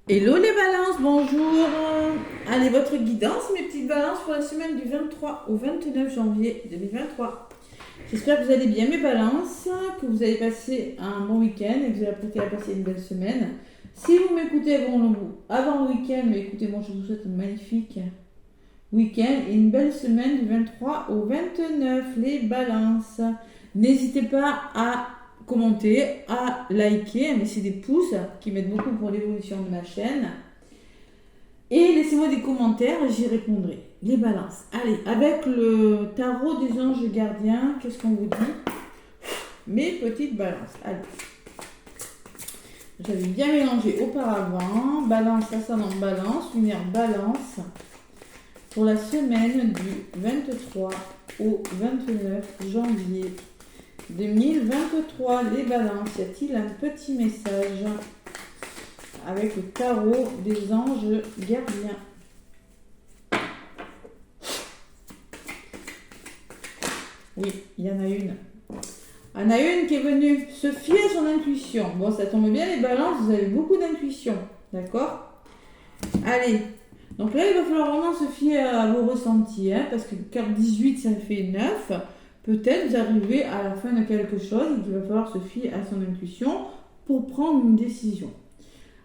Hello les balances, bonjour. Allez, votre guidance, mes petites balances pour la semaine du 23 au 29 janvier 2023. J'espère que vous allez bien mes balances, que vous allez passer un bon week-end et que vous allez apprêter à passer une belle semaine. Si vous m'écoutez avant le week-end, mais écoutez, moi je vous souhaite un magnifique week-end et une belle semaine du 23 au 29, les balances. N'hésitez pas à commenter, à liker, à laisser des pouces qui m'aident beaucoup pour l'évolution de ma chaîne. Et laissez-moi des commentaires, j'y répondrai. Les balances. Allez, avec le tarot des anges gardiens, qu'est-ce qu'on vous dit? Mes petites balances. Allez. J'avais bien mélangé auparavant. Balance, ascendant balance, lunaire balance. Pour la semaine du 23 au 29 janvier 2023, les balances, y a-t-il un petit message avec le tarot des anges gardiens? Oui, il y en a une. Il y en a une qui est venue se fier à son intuition. Bon, ça tombe bien les balances, vous avez beaucoup d'intuition, d'accord? Allez, donc là, il va falloir vraiment se fier à vos ressentis, hein, parce que carte 18, ça fait 9. Peut-être vous arrivez à la fin de quelque chose et qu'il va falloir se fier à son intuition pour prendre une décision.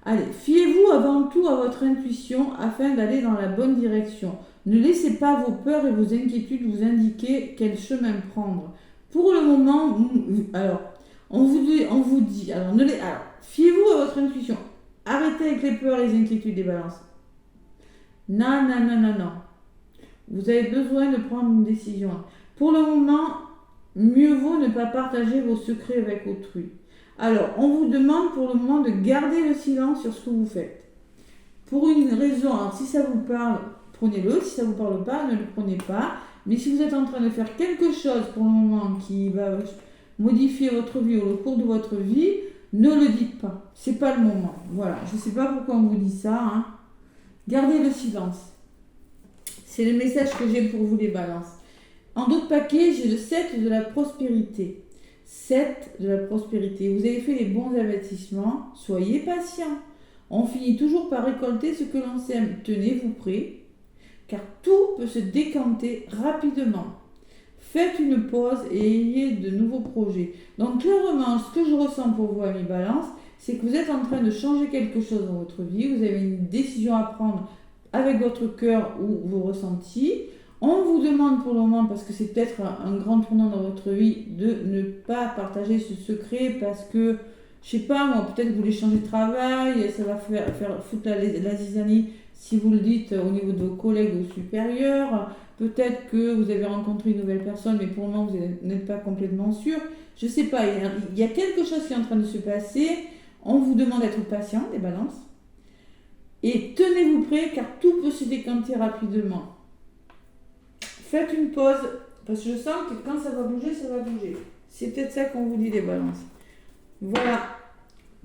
Allez, fiez-vous avant tout à votre intuition afin d'aller dans la bonne direction. Ne laissez pas vos peurs et vos inquiétudes vous indiquer quel chemin prendre. Pour le moment, alors, on vous dit, alors, fiez-vous à votre intuition. Arrêtez avec les peurs et les inquiétudes des balances. Non, non, non, non, non. Vous avez besoin de prendre une décision. Pour le moment, mieux vaut ne pas partager vos secrets avec autrui. Alors, on vous demande pour le moment de garder le silence sur ce que vous faites. Pour une raison, alors si ça vous parle, prenez-le. Si ça ne vous parle pas, ne le prenez pas. Mais si vous êtes en train de faire quelque chose pour le moment qui va modifier votre vie au cours de votre vie, ne le dites pas. C'est pas le moment. Voilà. Je ne sais pas pourquoi on vous dit ça, hein. Gardez le silence. C'est le message que j'ai pour vous les balances. En d'autres paquets, j'ai le 7 de la prospérité. 7 de la prospérité. Vous avez fait les bons investissements. Soyez patient. On finit toujours par récolter ce que l'on sème. Tenez-vous prêts, car tout peut se décanter rapidement. Faites une pause et ayez de nouveaux projets. Donc clairement, ce que je ressens pour vous, amis balance, c'est que vous êtes en train de changer quelque chose dans votre vie. Vous avez une décision à prendre avec votre cœur ou vos ressentis. On vous demande pour le moment, parce que c'est peut-être un grand tournant dans votre vie, de ne pas partager ce secret parce que, je sais pas moi, peut-être que vous voulez changer de travail, ça va faire foutre la zizanie si vous le dites au niveau de vos collègues ou supérieurs. Peut-être que vous avez rencontré une nouvelle personne, mais pour le moment vous n'êtes pas complètement sûr. Je sais pas, il y a quelque chose qui est en train de se passer. On vous demande d'être patient, les balances. Et tenez-vous prêts, car tout peut se décanter rapidement. Faites une pause, parce que je sens que quand ça va bouger, ça va bouger. C'est peut-être ça qu'on vous dit, les balances. Voilà.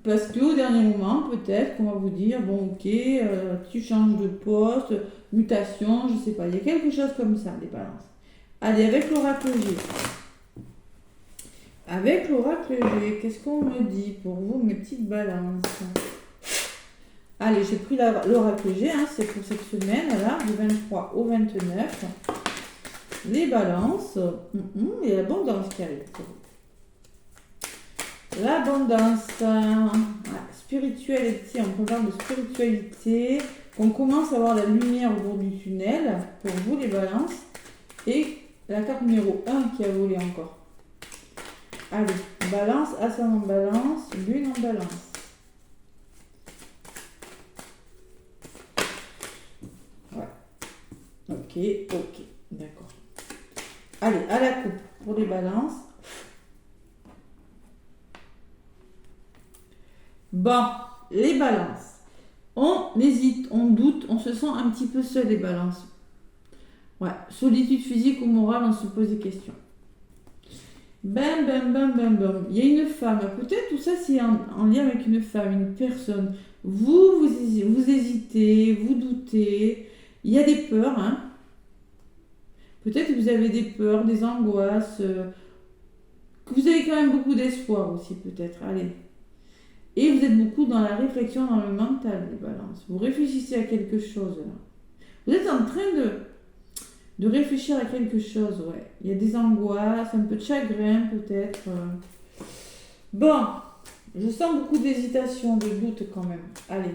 Parce qu'au dernier moment, peut-être qu'on va vous dire, bon ok, tu changes de poste, mutation, je sais pas. Il y a quelque chose comme ça, les balances. Allez, avec l'oracle G. Avec l'oracle G, qu'est-ce qu'on me dit pour vous, mes petites balances? Allez, j'ai pris l'oracle G, hein, c'est pour cette semaine, là, du 23 au 29. Les balances, il y a l'abondance qui arrive. L'abondance, spiritualité, on parle de spiritualité, qu'on commence à voir la lumière au bout du tunnel, pour vous les balances, et la carte numéro 1 qui a volé encore. Allez, balance, ascendant balance, lune en balance. Ouais, ok, d'accord. Allez, à la coupe pour les balances. Bon, les balances. On hésite, on doute, on se sent un petit peu seul, les balances. Ouais, solitude physique ou morale, on se pose des questions. Bam, bam, bam, bam, bam. Il y a une femme. Peut-être tout ça, c'est en lien avec une femme, une personne. Vous hésitez, vous doutez. Il y a des peurs, hein. Peut-être que vous avez des peurs, des angoisses, que vous avez quand même beaucoup d'espoir aussi, peut-être. Allez. Et vous êtes beaucoup dans la réflexion, dans le mental, les balances. Vous réfléchissez à quelque chose, là. Vous êtes en train de réfléchir à quelque chose, ouais. Il y a des angoisses, un peu de chagrin, peut-être. Bon, je sens beaucoup d'hésitation, de doute, quand même. Allez.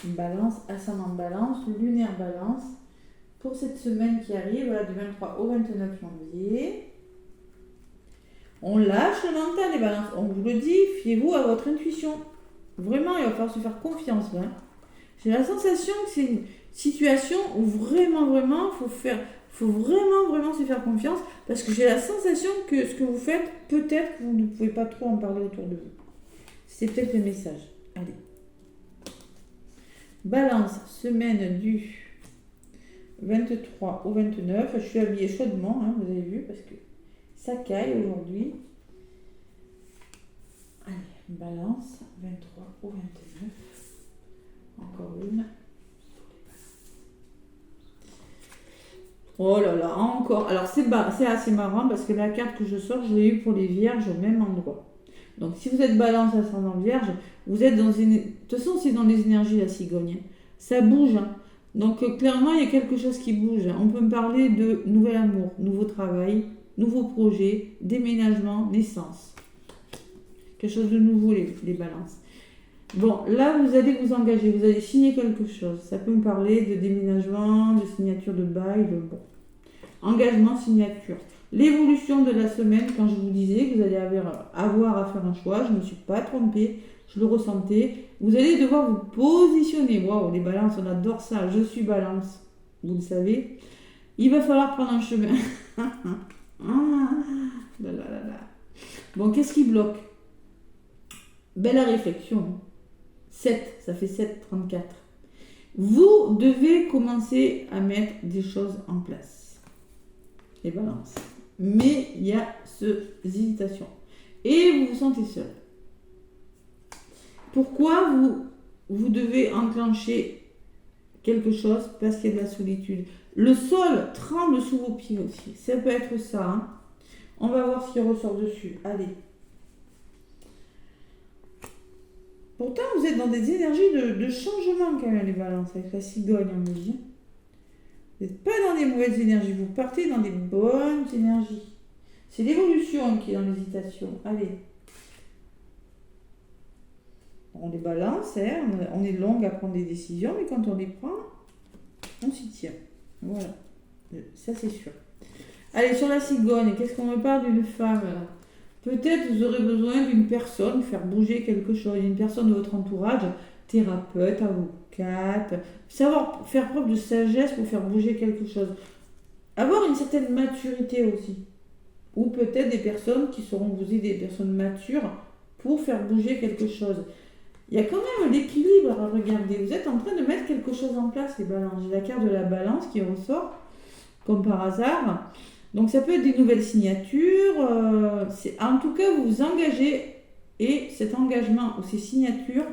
Balance, ascendant balance, lunaire balance. Pour cette semaine qui arrive, voilà, du 23 au 29 janvier. On lâche le mental, les balances. On vous le dit, fiez-vous à votre intuition. Vraiment, il va falloir se faire confiance, là. J'ai la sensation que c'est une situation où vraiment, faut vraiment se faire confiance, parce que j'ai la sensation que ce que vous faites, peut-être que vous ne pouvez pas trop en parler autour de vous. C'est peut-être le message. Allez. Balance, semaine du 23 au 29. Je suis habillée chaudement, hein, vous avez vu, parce que ça caille aujourd'hui. Allez, balance, 23 au 29. Encore une. Oh là là, encore. Alors c'est assez marrant parce que la carte que je sors, je l'ai eue pour les vierges au même endroit. Donc si vous êtes balance ascendant vierge, vous êtes dans une... De toute façon, c'est dans les énergies la cigogne. Ça bouge. Hein. Donc clairement, il y a quelque chose qui bouge. On peut me parler de nouvel amour, nouveau travail, nouveau projet, déménagement, naissance. Quelque chose de nouveau, les balances. Bon, là, vous allez vous engager, vous allez signer quelque chose. Ça peut me parler de déménagement, de signature de bail, de bon. Engagement, signature. L'évolution de la semaine, quand je vous disais que vous allez avoir à faire un choix, je ne me suis pas trompée, je le ressentais. Vous allez devoir vous positionner. Waouh, les balances, on adore ça. Je suis balance, vous le savez. Il va falloir prendre un chemin. Bon, qu'est-ce qui bloque? Ben, la réflexion. 7, ça fait 7, 34. Vous devez commencer à mettre des choses en place. Les balances. Mais il y a ces hésitations. Et vous vous sentez seul. Pourquoi vous devez enclencher quelque chose? Parce qu'il y a de la solitude. Le sol tremble sous vos pieds aussi. Ça peut être ça. Hein. On va voir ce qui ressort dessus. Allez. Pourtant, vous êtes dans des énergies de changement quand même, les balances, avec la cigogne en musique. Vous n'êtes pas dans des mauvaises énergies, vous partez dans des bonnes énergies. C'est l'évolution qui est dans l'hésitation. Allez. On les balance, hein, on est longue à prendre des décisions, mais quand on les prend, on s'y tient. Voilà. Ça, c'est sûr. Allez, sur la cigogne, qu'est-ce qu'on me parle d'une femme là? Peut-être vous aurez besoin d'une personne, faire bouger quelque chose, une personne de votre entourage, thérapeute, avocate, savoir faire preuve de sagesse pour faire bouger quelque chose. Avoir une certaine maturité aussi. Ou peut-être des personnes qui sauront vous aider, des personnes matures pour faire bouger quelque chose. Il y a quand même l'équilibre à regarder. Vous êtes en train de mettre quelque chose en place, les balances. J'ai la carte de la balance qui ressort, comme par hasard. Donc ça peut être des nouvelles signatures. En tout cas, vous vous engagez et cet engagement ou ces signatures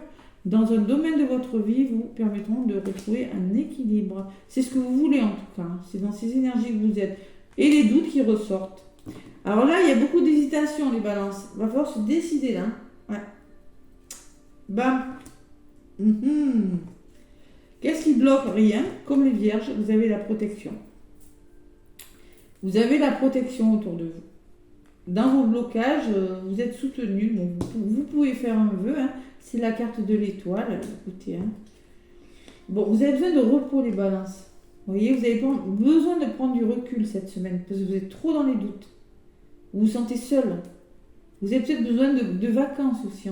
dans un domaine de votre vie vous permettront de retrouver un équilibre. C'est ce que vous voulez en tout cas. C'est dans ces énergies que vous êtes. Et les doutes qui ressortent. Alors là, il y a beaucoup d'hésitation, les balances. Il va falloir se décider là. Ouais. Bam. Qu'est-ce qui bloque? Rien. Comme les vierges, vous avez la protection. Vous avez la protection autour de vous. Dans vos blocages, vous êtes soutenu. Bon, vous pouvez faire un vœu. Hein. C'est la carte de l'étoile. Écoutez. Hein. Bon, vous avez besoin de repos, les balances. Vous voyez, vous avez besoin de prendre du recul cette semaine parce que vous êtes trop dans les doutes. Vous vous sentez seul. Vous avez peut-être besoin de vacances aussi,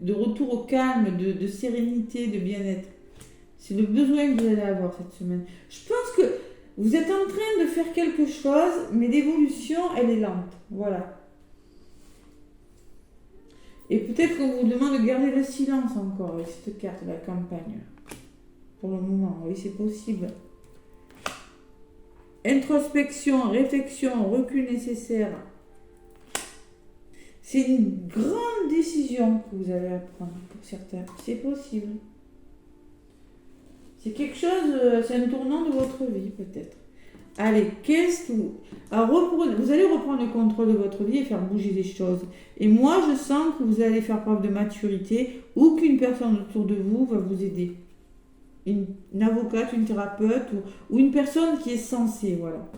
de retour au calme, de sérénité, de bien-être. C'est le besoin que vous allez avoir cette semaine. Je pense que vous êtes en train de faire quelque chose, mais l'évolution, elle est lente. Voilà. Et peut-être qu'on vous demande de garder le silence encore avec cette carte de la campagne. Pour le moment, oui, c'est possible. Introspection, réflexion, recul nécessaire. C'est une grande décision que vous allez prendre pour certains. C'est possible. C'est quelque chose, c'est un tournant de votre vie peut-être. Allez, qu'est-ce que vous... Alors, vous allez reprendre le contrôle de votre vie et faire bouger des choses. Et moi, je sens que vous allez faire preuve de maturité ou qu'une personne autour de vous va vous aider. Une avocate, une thérapeute ou une personne qui est censée, voilà.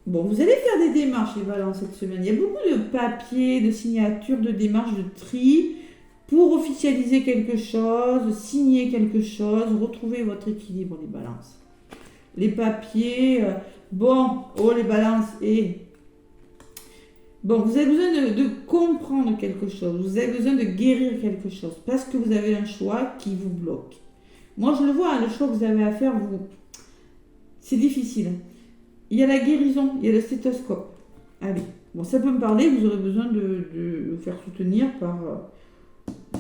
Bon, vous allez faire des démarches, les balances, cette semaine. Il y a beaucoup de papiers, de signatures, de démarches, de tri pour officialiser quelque chose, signer quelque chose, retrouver votre équilibre, les balances. Les papiers, les balances, bon, vous avez besoin de comprendre quelque chose, vous avez besoin de guérir quelque chose, parce que vous avez un choix qui vous bloque. Moi, je le vois, le choix que vous avez à faire, c'est difficile. Il y a la guérison, il y a le stéthoscope. Allez, bon, ça peut me parler, vous aurez besoin de vous faire soutenir par...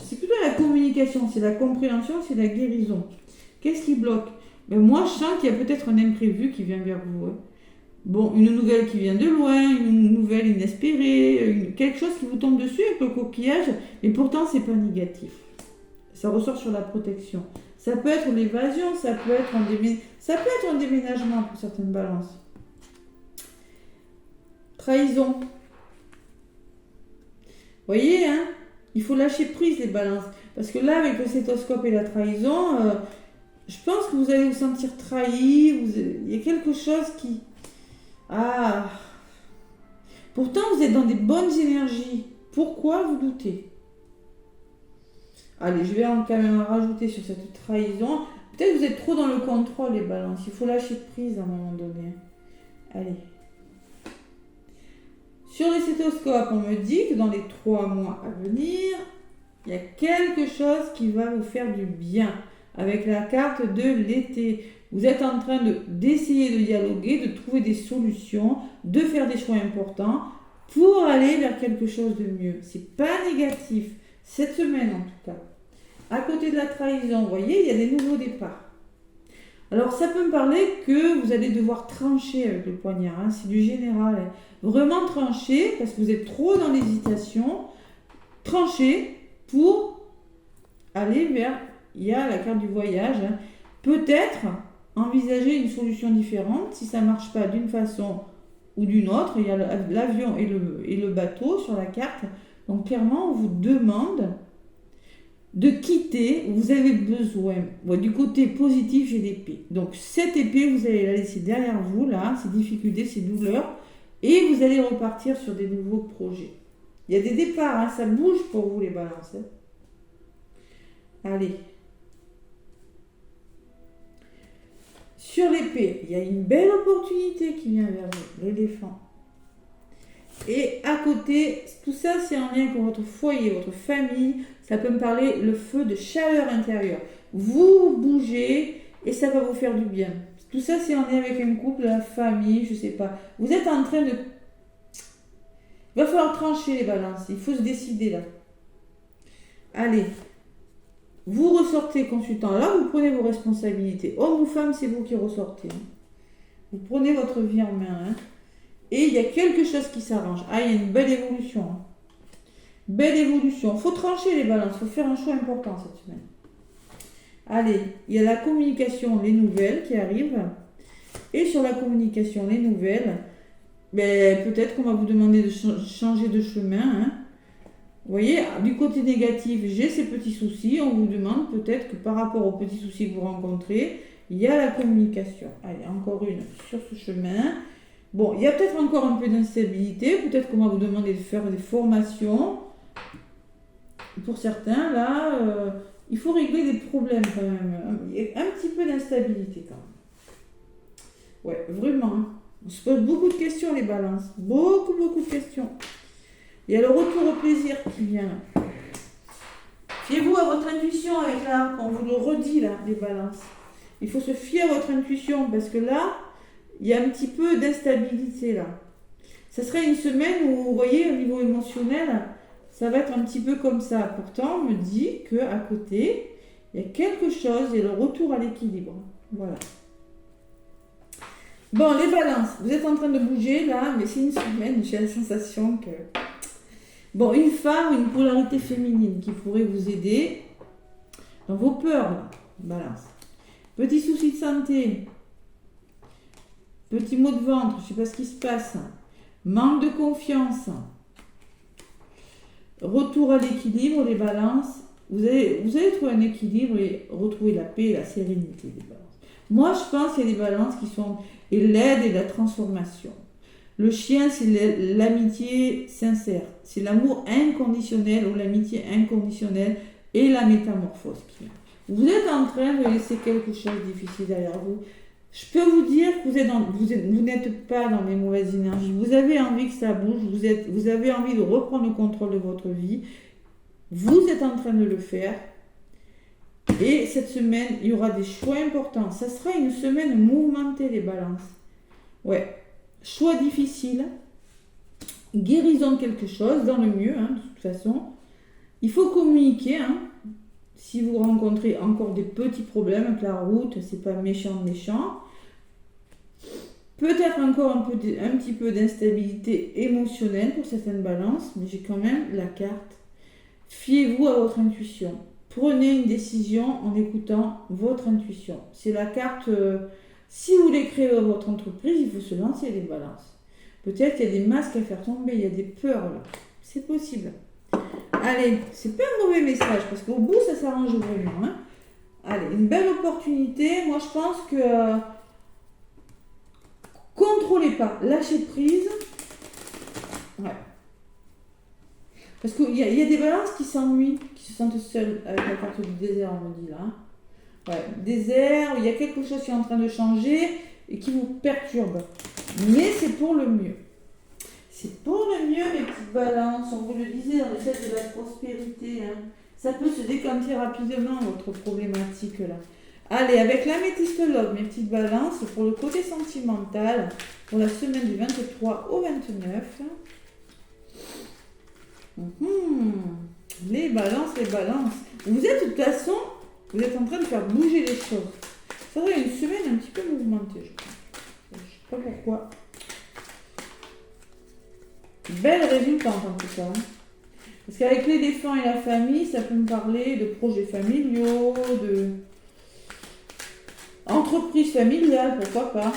c'est plutôt la communication, c'est la compréhension, c'est la guérison. Qu'est-ce qui bloque? Moi, je sens qu'il y a peut-être un imprévu qui vient vers vous. Hein. Bon, une nouvelle qui vient de loin, une nouvelle inespérée, quelque chose qui vous tombe dessus avec le coquillage, mais pourtant, c'est pas négatif. Ça ressort sur la protection. Ça peut être l'évasion, ça peut être un déménagement pour certaines balances. Trahison. Vous voyez, hein, il faut lâcher prise les balances. Parce que là, avec le stéthoscope et la trahison, je pense que vous allez vous sentir trahi. Il y a quelque chose qui... Ah. Pourtant, vous êtes dans des bonnes énergies. Pourquoi vous doutez? Allez, je vais quand même rajouter sur cette trahison. Peut-être que vous êtes trop dans le contrôle, les balances. Il faut lâcher prise à un moment donné. Allez. Sur les stéthoscopes, on me dit que dans les 3 mois à venir, il y a quelque chose qui va vous faire du bien. Avec la carte de l'été. Vous êtes en train d'essayer de dialoguer, de trouver des solutions, de faire des choix importants pour aller vers quelque chose de mieux. C'est pas négatif. Cette semaine en tout cas. À côté de la trahison, vous voyez, il y a des nouveaux départs. Alors ça peut me parler que vous allez devoir trancher avec le poignard. Hein, c'est du général. Hein. Vraiment trancher parce que vous êtes trop dans l'hésitation. Trancher pour aller vers... Il y a la carte du voyage. Hein. Peut-être envisager une solution différente si ça ne marche pas d'une façon ou d'une autre. Il y a l'avion et le bateau sur la carte. Donc clairement, on vous demande de quitter. Vous avez besoin. Bon, du côté positif, j'ai l'épée. Donc cette épée, vous allez la laisser derrière vous, là, ces difficultés, ces douleurs. Et vous allez repartir sur des nouveaux projets. Il y a des départs, hein, ça bouge pour vous les balances. Hein. Allez. Sur l'épée, il y a une belle opportunité qui vient vers vous, l'éléphant. Et à côté, tout ça c'est en lien avec votre foyer, votre famille. Ça peut me parler le feu de chaleur intérieure. Vous bougez et ça va vous faire du bien. Tout ça c'est en lien avec un couple, la famille, je sais pas. Vous êtes en train de... Il va falloir trancher les balances, il faut se décider là. Allez. Vous ressortez consultant là, vous prenez vos responsabilités. Homme ou femme, c'est vous qui ressortez. Hein. Vous prenez votre vie en main. Hein. Et il y a quelque chose qui s'arrange. Ah, il y a une belle évolution. Hein. Belle évolution. Il faut trancher les balances. Il faut faire un choix important cette semaine. Allez, il y a la communication, les nouvelles qui arrivent. Et sur la communication, les nouvelles, peut-être qu'on va vous demander de changer de chemin. Hein. Vous voyez, du côté négatif, j'ai ces petits soucis. On vous demande peut-être que par rapport aux petits soucis que vous rencontrez, il y a la communication. Allez, encore une sur ce chemin. Bon, il y a peut-être encore un peu d'instabilité. Peut-être qu'on va vous demander de faire des formations. Pour certains, là, il faut régler des problèmes quand même. Il y a un petit peu d'instabilité quand même. Ouais, vraiment. On se pose beaucoup de questions, les balances. Beaucoup de questions. Il y a le retour au plaisir qui vient là. Fiez-vous à votre intuition avec là, on vous le redit là, les balances. Il faut se fier à votre intuition parce que là, il y a un petit peu d'instabilité là. Ça serait une semaine où, vous voyez, au niveau émotionnel, ça va être un petit peu comme ça. Pourtant, on me dit qu'à côté, il y a quelque chose, il y a le retour à l'équilibre. Voilà. Bon, les balances, vous êtes en train de bouger là, mais c'est une semaine, j'ai la sensation que... Bon, une femme, une polarité féminine qui pourrait vous aider dans vos peurs, là, balance. Petit souci de santé. Petit mot de ventre, je ne sais pas ce qui se passe. Manque de confiance. Retour à l'équilibre, les balances. Vous allez trouver un équilibre et retrouver la paix et la sérénité des balances. Moi, je pense qu'il y a des balances qui sont et l'aide et la transformation. Le chien, c'est l'amitié sincère. C'est l'amour inconditionnel ou l'amitié inconditionnelle et la métamorphose. Vous êtes en train de laisser quelque chose de difficile derrière vous. Je peux vous dire que vous n'êtes pas dans les mauvaises énergies. Vous avez envie que ça bouge. Vous avez envie de reprendre le contrôle de votre vie. Vous êtes en train de le faire. Et cette semaine, il y aura des choix importants. Ça sera une semaine mouvementée, les balances. Ouais. Choix difficiles. Guérison de quelque chose, dans le mieux, de toute façon. Il faut communiquer, Si vous rencontrez encore des petits problèmes avec la route, c'est pas méchant. Peut-être encore un petit peu d'instabilité émotionnelle pour certaines balances, mais j'ai quand même la carte. Fiez-vous à votre intuition. Prenez une décision en écoutant votre intuition. C'est la carte, si vous voulez créer votre entreprise, il faut se lancer les balances. Peut-être qu'il y a des masques à faire tomber, il y a des peurs là. C'est possible. Allez, c'est pas un mauvais message, parce qu'au bout, ça s'arrange vraiment. Allez, une belle opportunité. Moi, je pense que contrôlez pas, lâchez prise. Ouais. Parce qu'il y a des balances qui s'ennuient, qui se sentent seules avec la carte du désert, on me dit là. Ouais, désert, il y a quelque chose qui est en train de changer et qui vous perturbe. Mais c'est pour le mieux. C'est pour le mieux, mes petites balances. On vous le disait dans le fait de la prospérité. Ça peut se décanter rapidement, votre problématique là. Allez, avec l'améthystologue, mes petites balances, pour le côté sentimental, pour la semaine du 23 au 29. Les balances. Vous êtes de toute façon, vous êtes en train de faire bouger les choses. Ça serait une semaine un petit peu mouvementée, je crois. Je ne sais pas pourquoi. Belle résultante en tout cas. Parce qu'avec l'éléphant et la famille, ça peut me parler de projets familiaux, de entreprise familiale, pourquoi pas.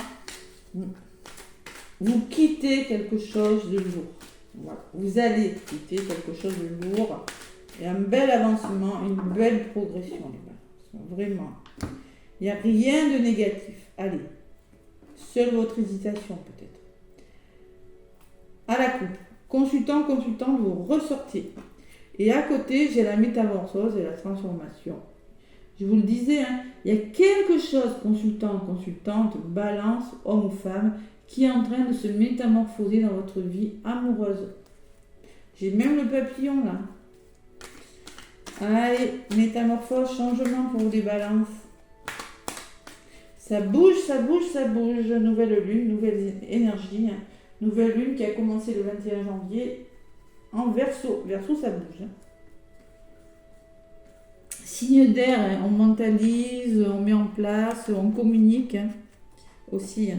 Vous quittez quelque chose de lourd. Voilà. Vous allez quitter quelque chose de lourd. Et un bel avancement, une belle progression, les balances. Vraiment. Il n'y a rien de négatif. Allez. Seule votre hésitation, peut-être. À la coupe. Consultant, vous ressortez. Et à côté, j'ai la métamorphose et la transformation. Je vous le disais, il y a quelque chose, consultante, balance, homme ou femme, qui est en train de se métamorphoser dans votre vie amoureuse. J'ai même le papillon là. Allez, métamorphose, changement pour les balances. Ça bouge. Nouvelle lune, nouvelle énergie. Nouvelle lune qui a commencé le 21 janvier en Verseau. Verseau, ça bouge. Signe d'air, on mentalise, on met en place, on communique aussi.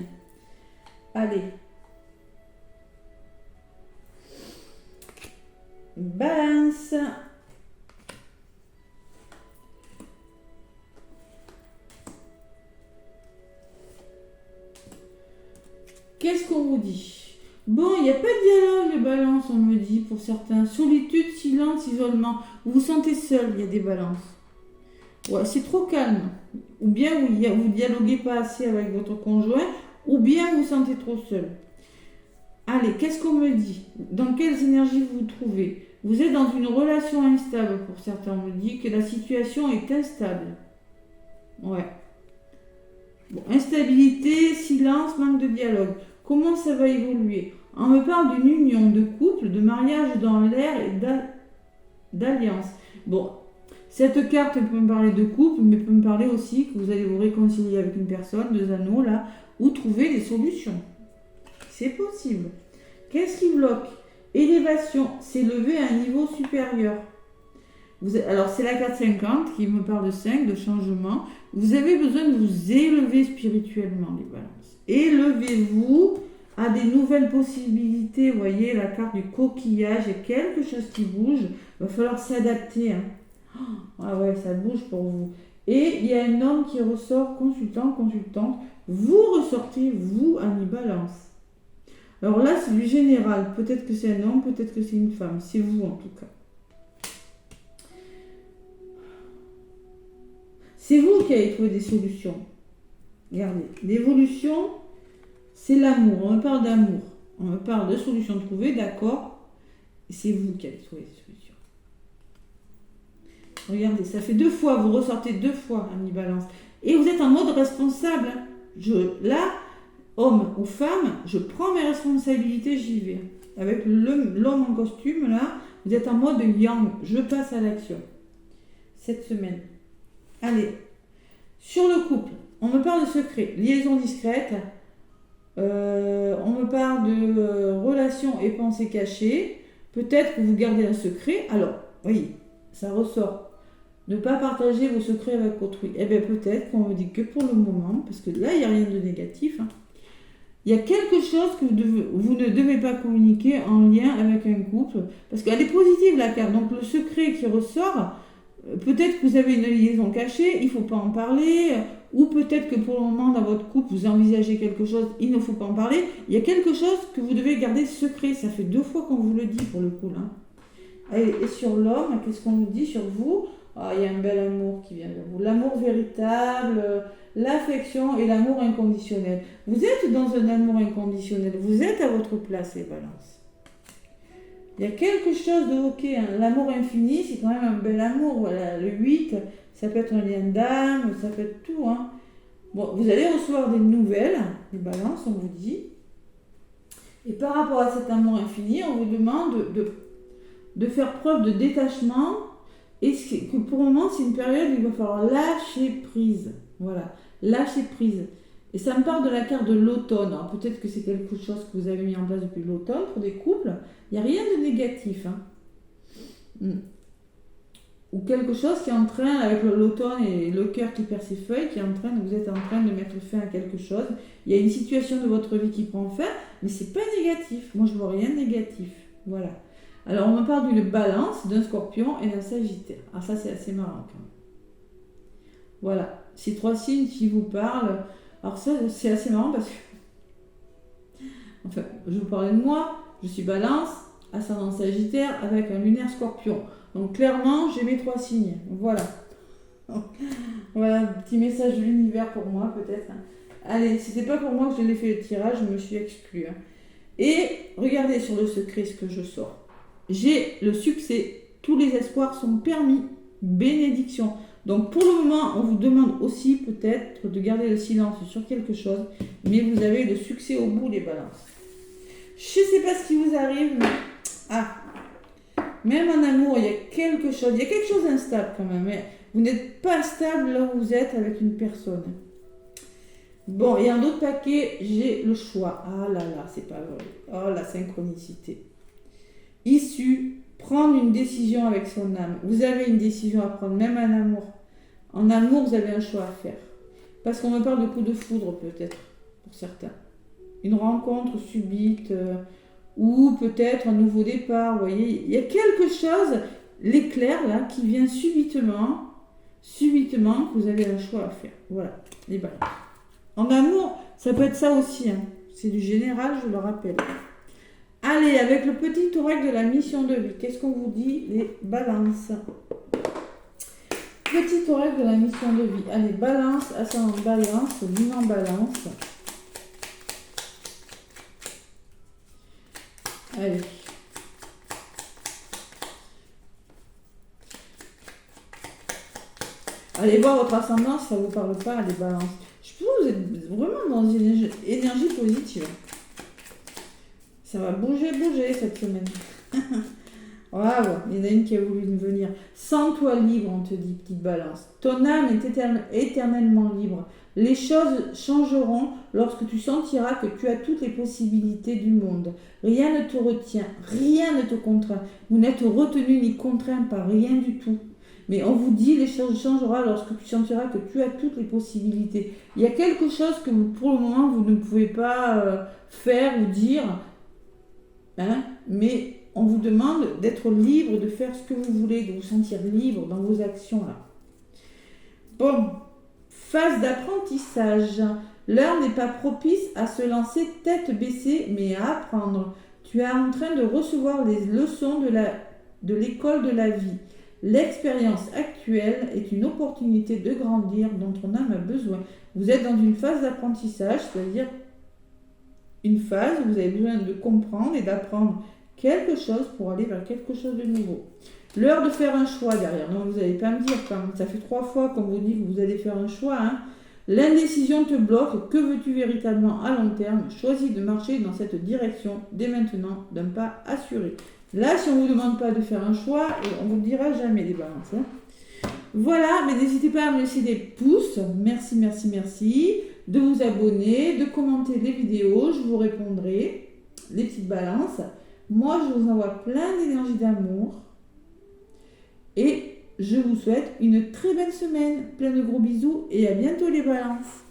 Allez. Balance. Qu'est-ce qu'on vous dit? Bon, il n'y a pas de dialogue, les balances, on me dit, pour certains. Solitude, silence, isolement. Vous vous sentez seul, il y a des balances. Ouais, c'est trop calme. Ou bien vous dialoguez pas assez avec votre conjoint, ou bien vous vous sentez trop seul. Allez, qu'est-ce qu'on me dit? Dans quelles énergies vous vous trouvez? Vous êtes dans une relation instable, pour certains. On me dit que la situation est instable. Ouais. Bon, instabilité, silence, manque de dialogue. Comment ça va évoluer? On me parle d'une union de couple, de mariage dans l'air et d'alliance. Bon, cette carte peut me parler de couple, mais peut me parler aussi que vous allez vous réconcilier avec une personne, 2 anneaux là, ou trouver des solutions. C'est possible. Qu'est-ce qui bloque? Élévation, s'élever à un niveau supérieur. Alors c'est la carte 50 qui me parle de 5, de changement. Vous avez besoin de vous élever spirituellement, les balances. Élevez-vous à des nouvelles possibilités. Vous voyez la carte du coquillage, il y a quelque chose qui bouge. Il va falloir s'adapter. Ah ouais, ça bouge pour vous. Et il y a un homme qui ressort, consultant, consultante. Vous ressortez, vous, Ami Balance. Alors là, c'est du général. Peut-être que c'est un homme, peut-être que c'est une femme. C'est vous, en tout cas. C'est vous qui avez trouvé des solutions. Regardez, l'évolution, c'est l'amour. On me parle d'amour. On me parle de solutions trouvées, d'accord. C'est vous qui avez trouvé des solutions. Regardez, ça fait 2 fois. Vous ressortez 2 fois, Ami Balance. Et vous êtes en mode responsable. Là, homme ou femme, je prends mes responsabilités, j'y vais. Avec l'homme en costume, là, vous êtes en mode yang. Je passe à l'action. Cette semaine. Allez, sur le couple, on me parle de secret, liaison discrète, on me parle de relations et pensées cachées, peut-être que vous gardez un secret, alors, oui, ça ressort, ne pas partager vos secrets avec autrui, eh bien peut-être qu'on me dit que pour le moment, parce que là, il n'y a rien de négatif, hein. Il y a quelque chose que vous ne devez pas communiquer en lien avec un couple, parce qu'elle est positive la carte, donc le secret qui ressort, peut-être que vous avez une liaison cachée, il ne faut pas en parler, ou peut-être que pour le moment dans votre couple vous envisagez quelque chose, il ne faut pas en parler. Il y a quelque chose que vous devez garder secret, ça fait 2 fois qu'on vous le dit pour le coup là. Allez, et sur l'homme, qu'est-ce qu'on nous dit sur vous? Il y a un bel amour qui vient de vous, l'amour véritable, l'affection et l'amour inconditionnel. Vous êtes dans un amour inconditionnel, vous êtes à votre place les balances. Il y a quelque chose de ok, hein. L'amour infini, c'est quand même un bel amour. Voilà, le 8, ça peut être un lien d'âme, ça peut être tout. Hein. Bon, vous allez recevoir des nouvelles, des balances, on vous dit. Et par rapport à cet amour infini, on vous demande de faire preuve de détachement. Et que pour le moment, c'est une période où il va falloir lâcher prise. Voilà, lâcher prise. Et ça me parle de la carte de l'automne. Alors peut-être que c'est quelque chose que vous avez mis en place depuis l'automne pour des couples. Il n'y a rien de négatif. Hein. Ou quelque chose qui est en train, avec l'automne et le cœur qui perd ses feuilles, vous êtes en train de mettre fin à quelque chose. Il y a une situation de votre vie qui prend fin, mais c'est pas négatif. Moi, je vois rien de négatif. Voilà. Alors, on me parle d'une balance, d'un scorpion et d'un sagittaire. Ah, ça, c'est assez marrant quand même. Voilà. Ces 3 signes qui vous parlent. Alors ça, c'est assez marrant parce que, enfin, je vous parlais de moi, je suis balance, ascendant sagittaire avec un lunaire scorpion. Donc clairement, j'ai mes 3 signes. Voilà. Voilà, petit message de l'univers pour moi peut-être. Allez, c'était pas pour moi que je l'ai fait le tirage, je me suis exclue. Hein. Et regardez sur le secret ce que je sors. J'ai le succès, tous les espoirs sont permis, bénédiction. Donc pour le moment, on vous demande aussi peut-être de garder le silence sur quelque chose, mais vous avez le succès au bout des balances. Je ne sais pas ce qui vous arrive, mais même en amour, il y a quelque chose d'instable quand même. Mais vous n'êtes pas stable là où vous êtes avec une personne. Bon, et un autre paquet, j'ai le choix. Ah là là, c'est pas vrai. Oh, la synchronicité. Issue, prendre une décision avec son âme. Vous avez une décision à prendre, même en amour. En amour, vous avez un choix à faire. Parce qu'on me parle de coup de foudre, peut-être, pour certains. Une rencontre subite, ou peut-être un nouveau départ, vous voyez. Il y a quelque chose, l'éclair, là, qui vient subitement, que vous avez un choix à faire. Voilà, les balances. En amour, ça peut être ça aussi, hein. C'est du général, je le rappelle. Allez, avec le petit oracle de la mission de vie, qu'est-ce qu'on vous dit, les balances? Petit oracle de la mission de vie. Allez, balance, ascendant balance, lune en balance. Allez. Allez voir votre ascendant si ça ne vous parle pas, les balances. Je trouve que vous êtes vraiment dans une énergie positive. Ça va bouger cette semaine. Waouh, il y en a une qui a voulu venir. Sens-toi libre, on te dit, petite balance. Ton âme est éternellement libre. Les choses changeront lorsque tu sentiras que tu as toutes les possibilités du monde. Rien ne te retient, rien ne te contraint. Vous n'êtes retenu ni contraint par rien du tout. Mais on vous dit, les choses changeront lorsque tu sentiras que tu as toutes les possibilités. Il y a quelque chose que pour le moment, vous ne pouvez pas faire ou dire. Hein, mais on vous demande d'être libre, de faire ce que vous voulez, de vous sentir libre dans vos actions là. Bon, phase d'apprentissage. L'heure n'est pas propice à se lancer tête baissée, mais à apprendre. Tu es en train de recevoir les leçons de l'école de la vie. L'expérience actuelle est une opportunité de grandir dont ton âme a besoin. Vous êtes dans une phase d'apprentissage, c'est-à-dire une phase où vous avez besoin de comprendre et d'apprendre quelque chose pour aller vers quelque chose de nouveau. L'heure de faire un choix derrière. Non, vous n'allez pas me dire, quand ça fait 3 fois qu'on vous dit que vous allez faire un choix. L'indécision te bloque. Que veux-tu véritablement à long terme? Choisis de marcher dans cette direction dès maintenant, d'un pas assuré. Là, si on ne vous demande pas de faire un choix, on ne vous le dira jamais les balances. Voilà, mais n'hésitez pas à me laisser des pouces. Merci, merci, merci. De vous abonner, de commenter les vidéos. Je vous répondrai. Les petites balances. Moi, je vous envoie plein d'énergie d'amour. Et je vous souhaite une très belle semaine. Plein de gros bisous et à bientôt les balances.